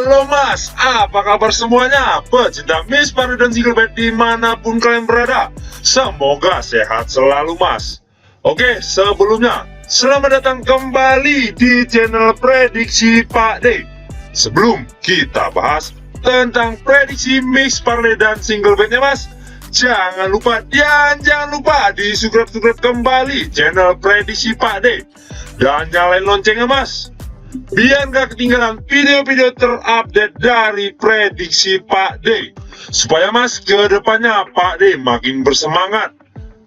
Halo Mas, apa kabar semuanya? Pecinta Miss Parley dan Single Bed dimanapun kalian berada, semoga sehat selalu Mas. Oke, sebelumnya selamat datang kembali di channel Prediksi Pak D. Sebelum kita bahas tentang prediksi Miss Parley dan Single Bednya Mas, jangan lupa di subscribe kembali channel Prediksi Pak D dan nyalain loncengnya Mas, biar gak ketinggalan video-video terupdate dari Prediksi Pak D, supaya Mas kedepannya Pak D makin bersemangat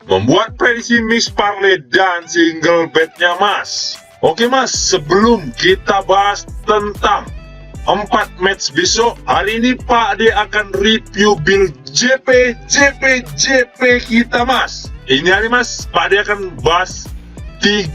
membuat prediksi Miss Parley dan Single Bednya Mas. Oke Mas, sebelum kita bahas tentang 4 match besok, hari ini Pak D akan review build JP kita Mas. Ini hari Mas, Pak D akan bahas 3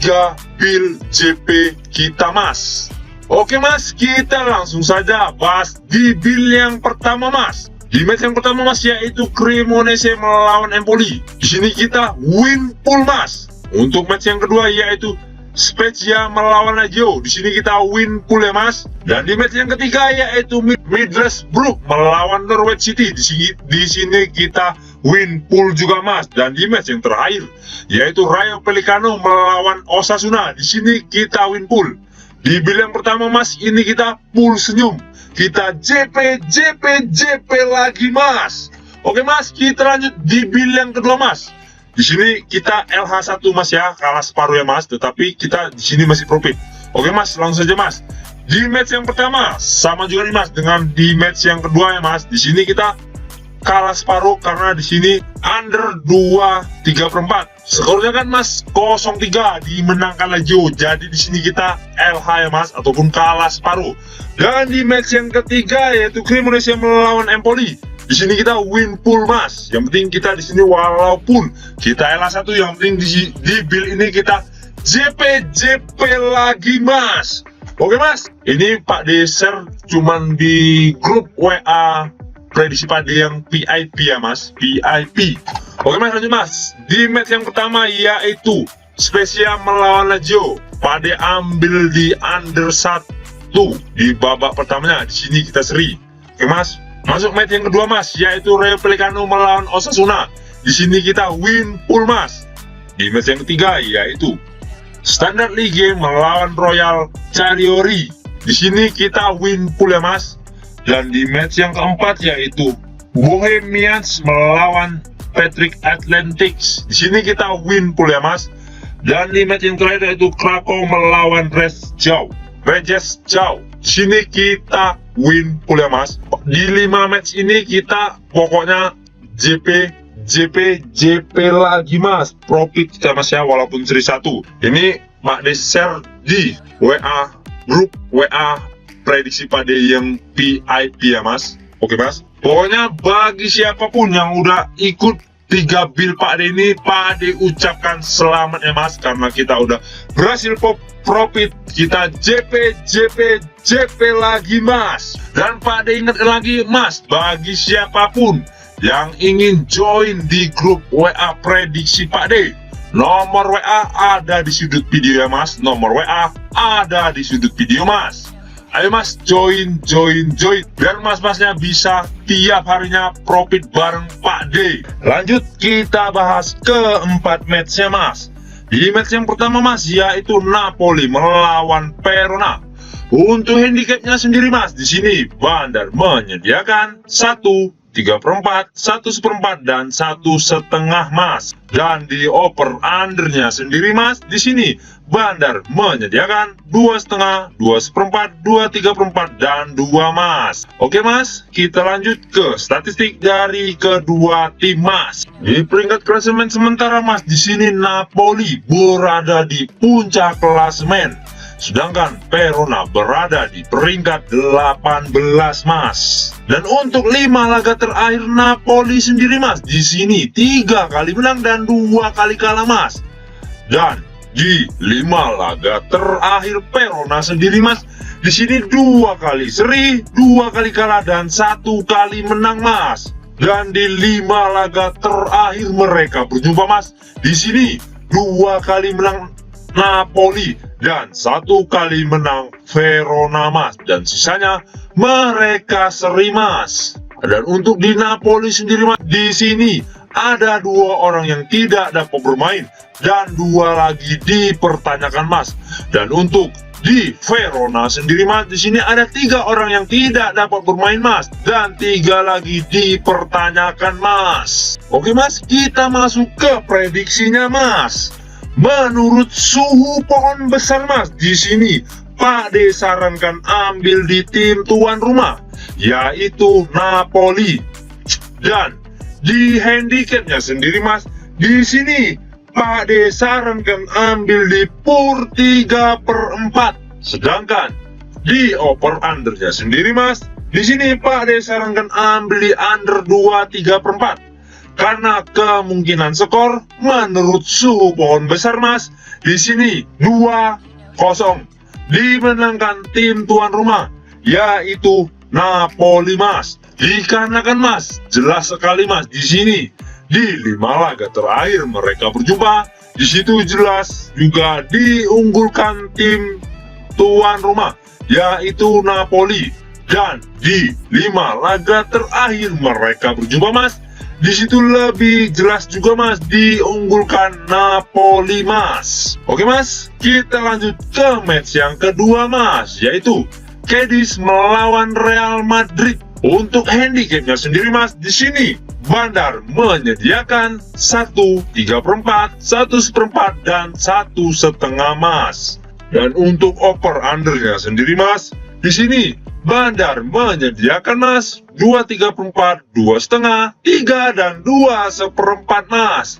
build JP kita Mas. Oke Mas, kita langsung saja bahas di build yang pertama Mas. Di match yang pertama Mas, yaitu Cremonese melawan Empoli. Di sini kita win pool Mas. Untuk match yang kedua yaitu Spezia melawan Lazio. Di sini kita win pool ya Mas. Dan di match yang ketiga yaitu Middlesbrough melawan Norwich City. Di sini kita win pool juga Mas. Dan di match yang terakhir yaitu Rayo Vallecano melawan Osasuna. Di sini kita win pool. Di build yang pertama Mas, ini kita pool senyum. Kita JP lagi Mas. Oke Mas, kita lanjut di build yang kedua Mas. Di sini kita LH1 Mas ya, kalah separuh ya Mas, tetapi kita di sini masih profit. Oke Mas, langsung saja Mas. Di match yang pertama sama juga nih Mas dengan di match yang kedua ya Mas. Di sini kita kalah separuh karena di sini under 2/3/4. Skornya kan Mas 0-3 dimenangkan Lazio. Jadi di sini kita LH ya Mas, ataupun kalah separuh. Dan di match yang ketiga yaitu Cremonese melawan Empoli. Di sini kita win pool Mas. Yang penting kita di sini walaupun kita LH1, yang penting di build ini kita JP lagi Mas. Oke Mas, ini Pak D share cuman di grup WA Prediksi Pak D yang VIP ya Mas, VIP. Oke Mas, lanjut Mas. Di match yang pertama yaitu Spezia melawan Lazio. Pak D ambil di under 1 di babak pertamanya. Di sini kita seri. Oke Mas. Masuk match yang kedua Mas, yaitu Rayo Vallecano melawan Osasuna. Di sini kita win pool Mas. Di match yang ketiga yaitu Standard Ligue melawan Royal Cagliari. Di sini kita win pool ya Mas. Dan di match yang keempat yaitu Bohemians melawan Patrick Athletics. Di sini kita win pool ya Mas. Dan di match yang terakhir yaitu Krakow melawan Reges Jau. Di sini kita win pool ya Mas. Di 5 match ini kita pokoknya JP lagi Mas. Profit kita Mas ya, walaupun seri 1. Ini Pak D share di WA grup WA Prediksi Pak D yang VIP ya Mas. Oke Mas. Pokoknya bagi siapapun yang udah ikut 3 build Pak D ini, Pak D ucapkan selamat ya Mas, karena kita udah berhasil profit. Kita JP lagi Mas. Dan Pak D ingat lagi Mas, bagi siapapun yang ingin join di grup WA Prediksi Pak D, nomor WA ada di sudut video ya Mas. Nomor WA ada di sudut video Mas. Ayo Mas, join biar mas-masnya bisa tiap harinya profit bareng Pak D. Lanjut kita bahas keempat matchnya Mas. Di match yang pertama Mas, yaitu Napoli melawan Verona. Untuk handicapnya sendiri Mas, di sini Bandar menyediakan 1/3/4, 1/4, dan 1/2 Mas. Dan di over undernya sendiri Mas, di sini Bandar menyediakan 2/2, 2/4, 2/3/4, dan 2 Mas. Oke Mas, kita lanjut ke statistik dari kedua tim Mas. Di peringkat klasemen sementara Mas, di sini Napoli berada di puncak klasemen, sedangkan Verona berada di peringkat 18 Mas. Dan untuk 5 laga terakhir Napoli sendiri Mas, di sini 3 kali menang dan 2 kali kalah Mas. Dan di 5 laga terakhir Verona sendiri Mas, di sini 2 kali seri, 2 kali kalah, dan 1 kali menang Mas. Dan di 5 laga terakhir mereka berjumpa Mas, di sini 2 kali menang Napoli dan 1 kali menang Verona Mas, dan sisanya mereka seri Mas. Dan untuk di Napoli sendiri Mas, di sini ada 2 orang yang tidak dapat bermain dan 2 lagi dipertanyakan Mas. Dan untuk di Verona sendiri Mas, di sini ada 3 orang yang tidak dapat bermain Mas dan 3 lagi dipertanyakan Mas. Oke Mas, kita masuk ke prediksinya Mas. Menurut suhu pohon besar Mas, di sini Pak D sarankan ambil di tim tuan rumah, yaitu Napoli. Dan di handicapnya sendiri Mas, di sini Pak D sarankan ambil di PUR 3/4. Sedangkan di over undernya sendiri Mas, di sini Pak D sarankan ambil di under 2/3/4. Karena kemungkinan skor menurut suhu pohon besar Mas, di sini 2-0 dimenangkan tim tuan rumah, yaitu Napoli Mas. Dikarenakan Mas, jelas sekali Mas, di sini di 5 laga terakhir mereka berjumpa, di situ jelas juga diunggulkan tim tuan rumah, yaitu Napoli. Dan di 5 laga terakhir mereka berjumpa Mas, di situ lebih jelas juga Mas diunggulkan Napoli Mas. Oke Mas, kita lanjut ke match yang kedua Mas, yaitu Cadiz melawan Real Madrid. Untuk handicapnya sendiri Mas, di sini Bandar menyediakan 1/3/4, 1/4, dan 1/2 Mas. Dan untuk over undernya sendiri Mas, di sini Bandar menyediakan Mas 2/3/4, 2/2, 3, dan 2/4 Mas.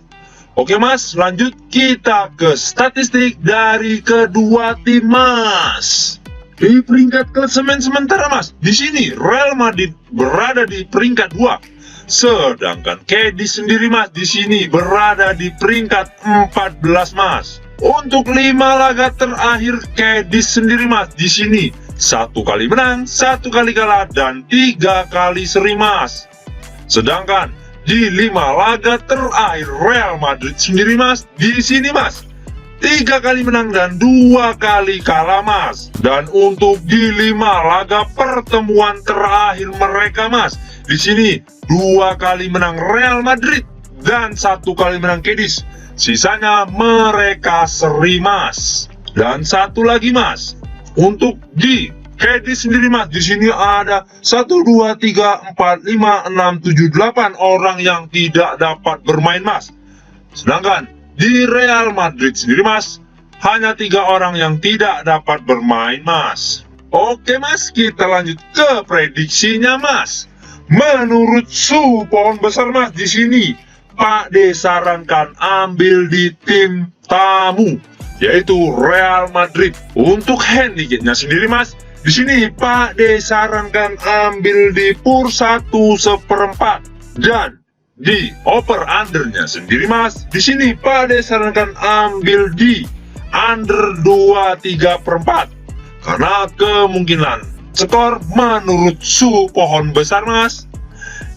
Oke Mas, lanjut kita ke statistik dari kedua tim Mas. Di peringkat klasemen sementara Mas, di sini Real Madrid berada di peringkat 2. Sedangkan Cadiz sendiri Mas, di sini berada di peringkat 14 Mas. Untuk 5 laga terakhir Cadiz sendiri Mas, di sini 1 kali menang, 1 kali kalah, dan 3 kali seri Mas. Sedangkan di 5 laga terakhir Real Madrid sendiri Mas, di sini Mas 3 kali menang dan 2 kali kalah Mas. Dan untuk di 5 laga pertemuan terakhir mereka Mas, di sini 2 kali menang Real Madrid dan 1 kali menang Cadiz. Sisanya mereka seri Mas. Dan satu lagi Mas, untuk di Cadiz sendiri Mas, di sini ada 1, 2, 3, 4, 5, 6, 7, 8 orang yang tidak dapat bermain Mas. Sedangkan di Real Madrid sendiri Mas, hanya 3 orang yang tidak dapat bermain Mas. Oke Mas, kita lanjut ke prediksinya Mas. Menurut suhu pohon besar Mas, di sini Pak D sarankan ambil di tim tamu, yaitu Real Madrid. Untuk handicapnya sendiri Mas, di sini Pak D sarankan ambil di PUR 1/4. Dan di over undernya sendiri Mas, di sini Pak D sarankan ambil di under 2/3/4. Karena kemungkinan skor menurut suhu pohon besar Mas,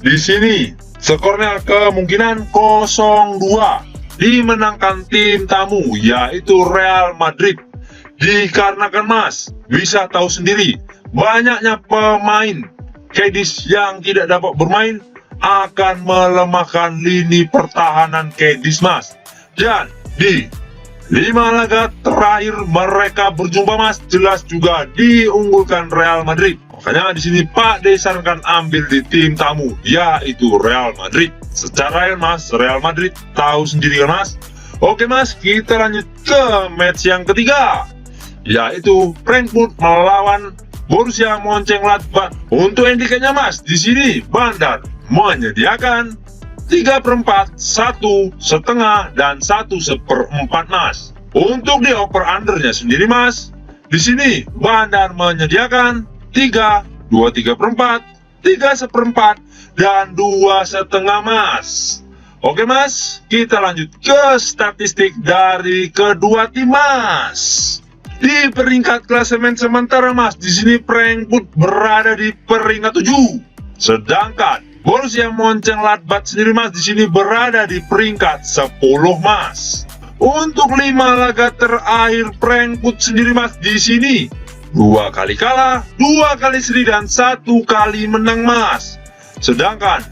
di sini skornya kemungkinan 0-2 dimenangkan tim tamu, yaitu Real Madrid. Dikarenakan Mas bisa tahu sendiri, banyaknya pemain Cadiz yang tidak dapat bermain akan melemahkan lini pertahanan Cadiz Mas. Dan di 5 laga terakhir mereka berjumpa Mas, jelas juga diunggulkan Real Madrid. Makanya di sini Pak D sarankan ambil di tim tamu, yaitu Real Madrid. Secara real Mas, Real Madrid tahu sendiri kan Mas. Oke Mas, kita lanjut ke match yang ketiga, yaitu Frankfurt melawan Borussia Mönchengladbach. Untuk handicapnya Mas, di sini Bandar menyediakan 3/4, 1/2, dan 1/4 Mas. Untuk di over undernya sendiri Mas, di sini Bandar menyediakan 3, 2/3/4, 3/4, dan 2/2 Mas. Oke Mas, kita lanjut ke statistik dari kedua tim Mas. Di peringkat klasemen sementara Mas, di sini Frankfurt berada di peringkat 7. Sedangkan Borussia Mönchengladbach sendiri Mas, di sini berada di peringkat 10 Mas. Untuk 5 laga terakhir Frankfurt sendiri Mas, di sini 2 kali kalah, 2 kali seri, dan 1 kali menang, Mas. Sedangkan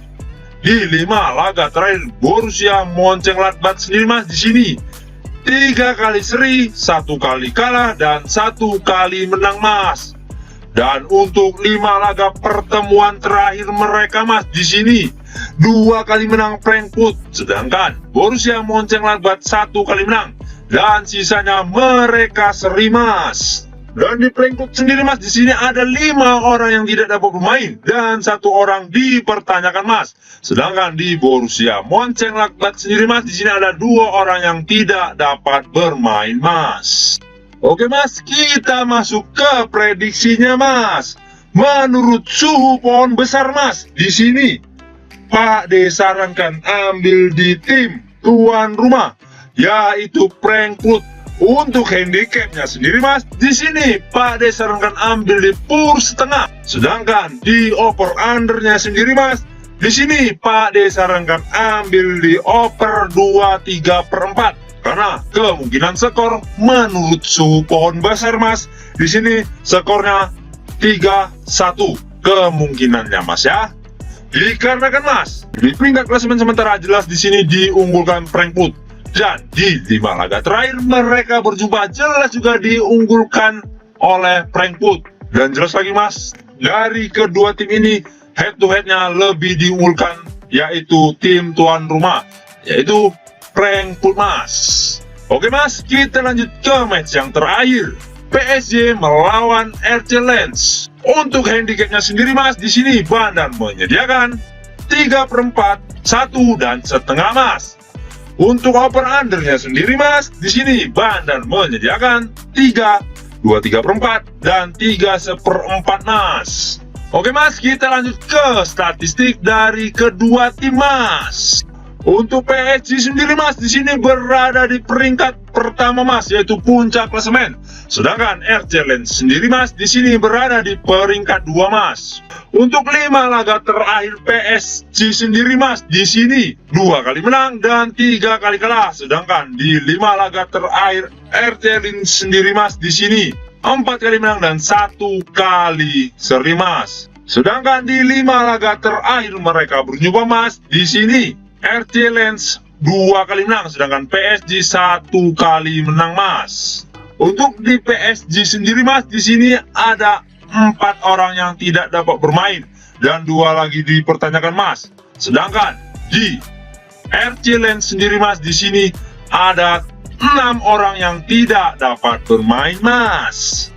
di 5 laga terakhir Borussia Mönchengladbach sendiri, Mas, di sini 3 kali seri, 1 kali kalah, dan 1 kali menang, Mas. Dan untuk 5 laga pertemuan terakhir mereka, Mas, di sini 2 kali menang Frankfurt, sedangkan Borussia Mönchengladbach 1 kali menang, dan sisanya mereka seri, Mas. Dan di Frankfurt sendiri, Mas, di sini ada 5 orang yang tidak dapat bermain dan 1 orang dipertanyakan, Mas. Sedangkan di Borussia Mönchengladbach sendiri, Mas, di sini ada 2 orang yang tidak dapat bermain, Mas. Oke, Mas, kita masuk ke prediksinya, Mas. Menurut suhu pohon besar, Mas, di sini Pak D sarankan ambil di tim tuan rumah, yaitu Frankfurt. Untuk handicapnya sendiri, Mas, di sini Pak D sarankan ambil di pur setengah. Sedangkan di over undernya sendiri, Mas, di sini Pak D sarankan ambil di over 23/4. Karena kemungkinan skor menurut suhu pohon besar, Mas, di sini skornya 3-1 kemungkinannya, Mas, ya. Dikarenakan, Mas, di peringkat klasemen sementara jelas di sini diunggulkan Frankfurt, dan di 5 laga terakhir mereka berjumpa jelas juga diunggulkan oleh Frankfurt. Dan jelas lagi, Mas, dari kedua tim ini head to headnya lebih diunggulkan, yaitu tim tuan rumah, yaitu Frankfurt, Mas. Oke, Mas, kita lanjut ke match yang terakhir, PSG melawan RC Lens. Untuk handicapnya sendiri, Mas, di sini Bandar menyediakan 3/4, 1 dan setengah, Mas. Untuk over undernya sendiri, Mas, di sini Bandar menyediakan 3, 2/3/4 dan 3/1/4, Mas. Oke, Mas, kita lanjut ke statistik dari kedua tim, Mas. Untuk PSG sendiri, Mas, di sini berada di peringkat pertama, Mas, yaitu puncak klasemen. Sedangkan RC Lens sendiri, Mas, di sini berada di peringkat 2, Mas. Untuk 5 laga terakhir PSG sendiri, Mas, di sini 2 kali menang dan 3 kali kalah. Sedangkan di 5 laga terakhir RC Lens sendiri, Mas, di sini 4 kali menang dan 1 kali seri, Mas. Sedangkan di 5 laga terakhir mereka berjumpa, Mas, di sini RC Lens 2 kali menang, sedangkan PSG 1 kali menang, Mas. Untuk di PSG sendiri, Mas, di sini ada 4 orang yang tidak dapat bermain dan 2 lagi dipertanyakan, Mas. Sedangkan di RC Lens sendiri, Mas, di sini ada 6 orang yang tidak dapat bermain, Mas.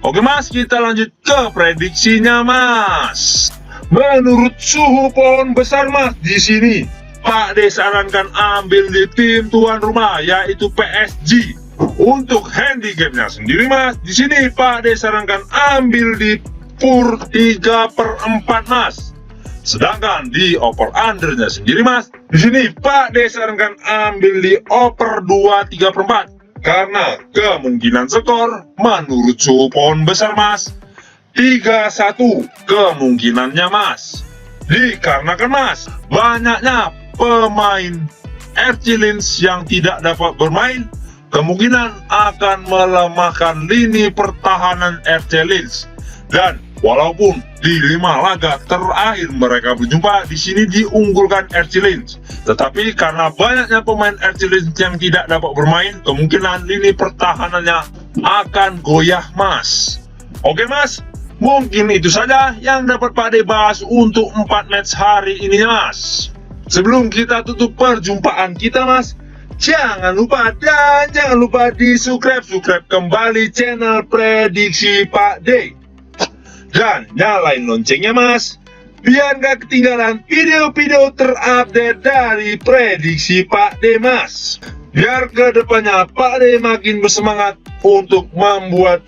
Oke, Mas, kita lanjut ke prediksinya, Mas. Menurut suhu pohon besar, Mas, di sini Pak D sarankan ambil di tim tuan rumah, yaitu PSG. Untuk handicapnya sendiri, Mas, di sini Pak D sarankan ambil di pur 3/4, Mas. Sedangkan di over undernya sendiri, Mas, di sini Pak D sarankan ambil di over 2/3/4. Karena kemungkinan skor menurut suhu pohon besar, Mas, 3-1 kemungkinannya, Mas. Dikarenakan, Mas, banyaknya pemain RC Lens yang tidak dapat bermain, kemungkinan akan melemahkan lini pertahanan RC Lens. Dan walaupun di 5 laga terakhir mereka berjumpa, di sini diunggulkan RC Lens, tetapi karena banyaknya pemain RC Lens yang tidak dapat bermain, kemungkinan lini pertahanannya akan goyah, Mas. Oke, Mas, mungkin itu saja yang dapat Pak D bahas untuk 4 match hari ini, Mas. Sebelum kita tutup perjumpaan kita, Mas, jangan lupa di subscribe kembali channel Prediksi Pak D. Dan nyalain loncengnya, Mas, biar gak ketinggalan video-video terupdate dari Prediksi Pak D, Mas. Biar kedepannya Pak D makin bersemangat untuk membuat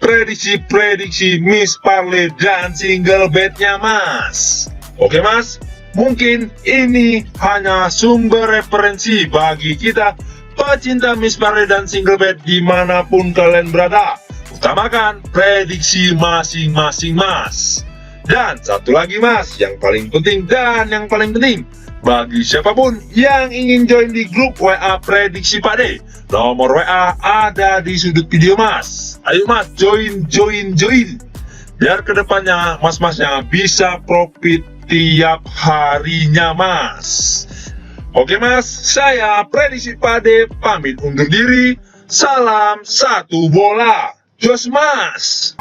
prediksi-prediksi Miss Parley dan single bednya, Mas. Oke, Mas, mungkin ini hanya sumber referensi bagi kita pecinta Miss Parley dan single bed dimanapun kalian berada. Utamakan prediksi masing-masing, Mas. Dan satu lagi, Mas, yang paling penting, Bagi siapapun yang ingin join di grup WA Prediksi Pade, nomor WA ada di sudut video Mas. Ayo Mas, join. Biar kedepannya mas-masnya bisa profit tiap harinya Mas. Oke Mas, saya Prediksi Pade pamit undur diri. Salam satu bola. Jos Mas.